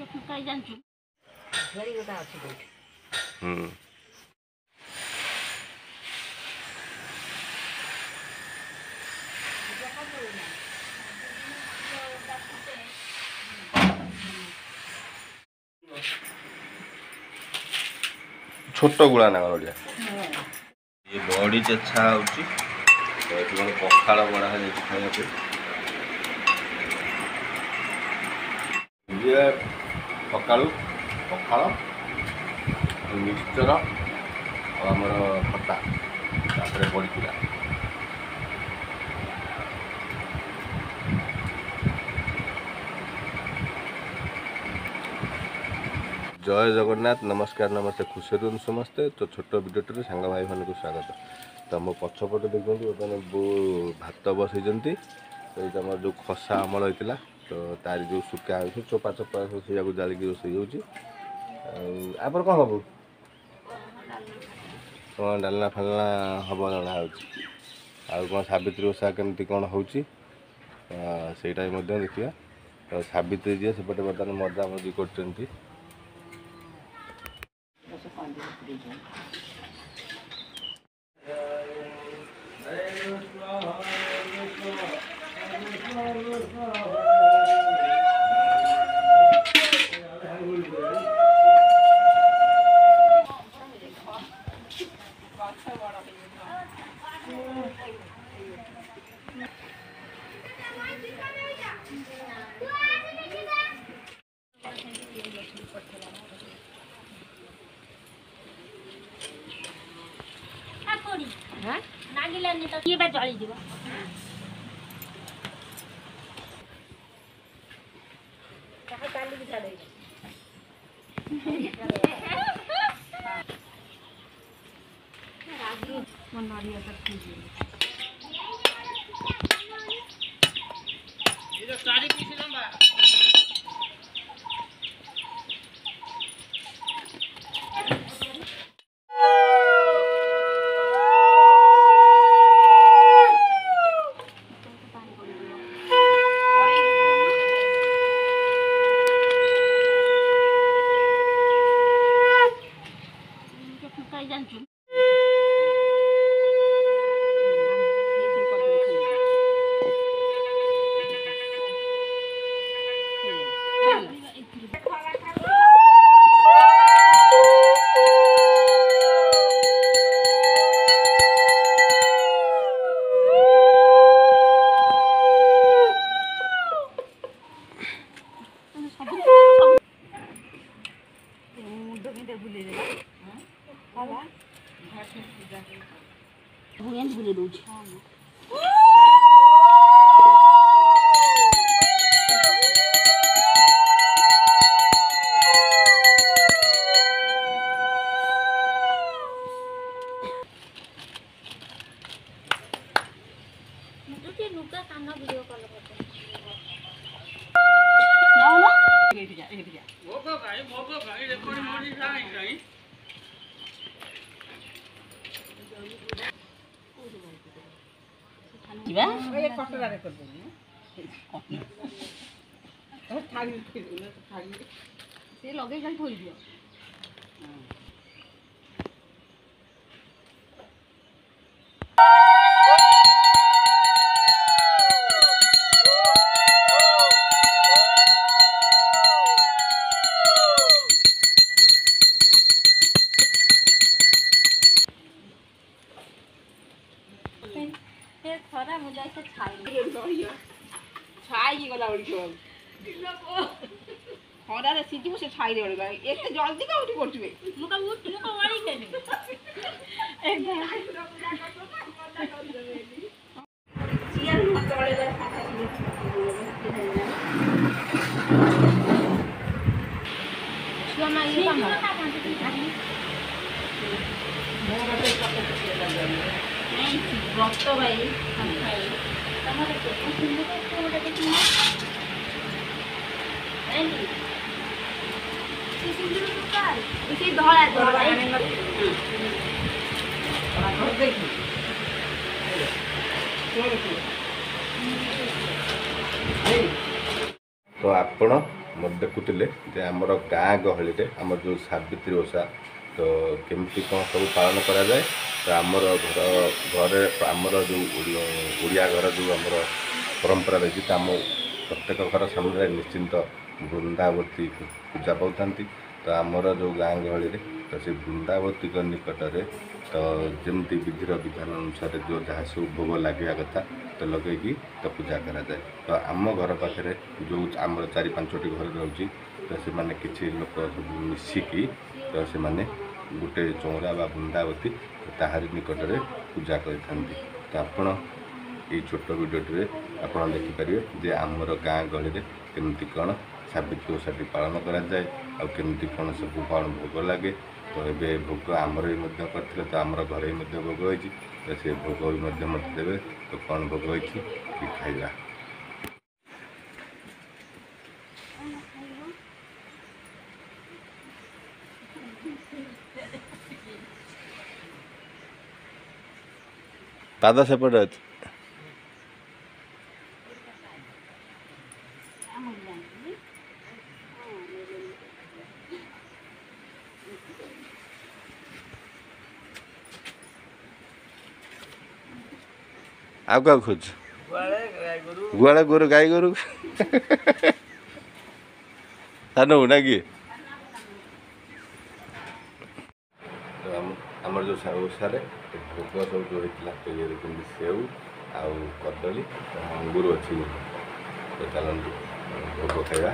कहीं जानछु भेरी गोटा अछि छोट गुड़ा ना ये बड़ी चेछा होची पखाड़ बड़ा है खाया ये सकालू पखाड़ मिक्सचर आमर खटा बड़ी चूड़ा जय जगन्नाथ नमस्कार नमस्ते खुशी रुहन समस्ते तो छोट भिडियोटे सांग भाई मान को स्वागत तो मो पछपटे देखते बर्तमान बो भात बसई तो ये आम जो खसा अमल होता तो तार जो सुखा हो चोपा चोपा से जालिक रोषे आप कौन हम कौन डालना फालना हम जना हो सावित्री ओषा केमती कौन हो देखिए तो सावित्री जी सेपटे बर्तमान मजा मजी कर नागिलानी तो ये बात जली दिबो कहा काली भी छाड़े रागी मन मारिया सब कीजिए ये तो सारी पीछे लंबा भूले दूज नुका काना वीडियो कॉल करते ना ना एठी जा मोको भाई रेकॉर्ड मोनी साई साई जीवा ये कटरा रे कर देनी ओ थाली ना थाली से लगे गल थोई दियो खरा मुझे ऐसे छाई गला उठी खरा रे सीधी से छाई रे गला एते जल्दी का उठी पड़छबे मुका वाली केने सियाल तळे जा सुना ये काम रक्त भाई तमारे को सुंदर को बड़ा देखिए एंडी सी सुंदर को कार इसे धोला धोला और देखिए तो आपण मोर देखुले जे आमर गाँ गहली आमर जो सावित्री ओषा तो केमती कौन सब पालन करा जाए। तो आमर घरे आमर जो ओडिया घर जो आमर परंपरा रही आम प्रत्येक घर सामने निश्चिंत वृंदावती पूजा पाती। तो आमर जो गाँ गहली तो से वृंदावती निकट में तो जमती विधिर विधान अनुसार जो जहाँ सब भोग लगे कथा तो लगे तो पूजा करा जाए। तो आम घर पाखे जो आम 4-5टी घर रोचे तो से मैंने किसी लोक सब मिसिकी तो से मैंने गोटे चौरा बा वृंदावती ताहारी निकट में पूजा करते। तो आपण ये छोट भिडियोटे आपड़ देखिपारे जे आमर गाँ गहली केमती कौन सावित्री ओषाटी पालन करा जाए आमती कौन सब कौन भोग लगे। तो ये भोग आमर भी करते तो आमर घरे भोग होती तो से भोग भी मत देवे। तो कौन भोग होती खाइबा। पाद सेपटे अच्छे आउ क्या खोज गुआड़े गोरु गाई गोरु सानो ना कि आमर जो ओषार भोग सब जो होता तो ये देखते सेव आउ कदली अंगूर अच्छी तो चलते भोग खाइबा।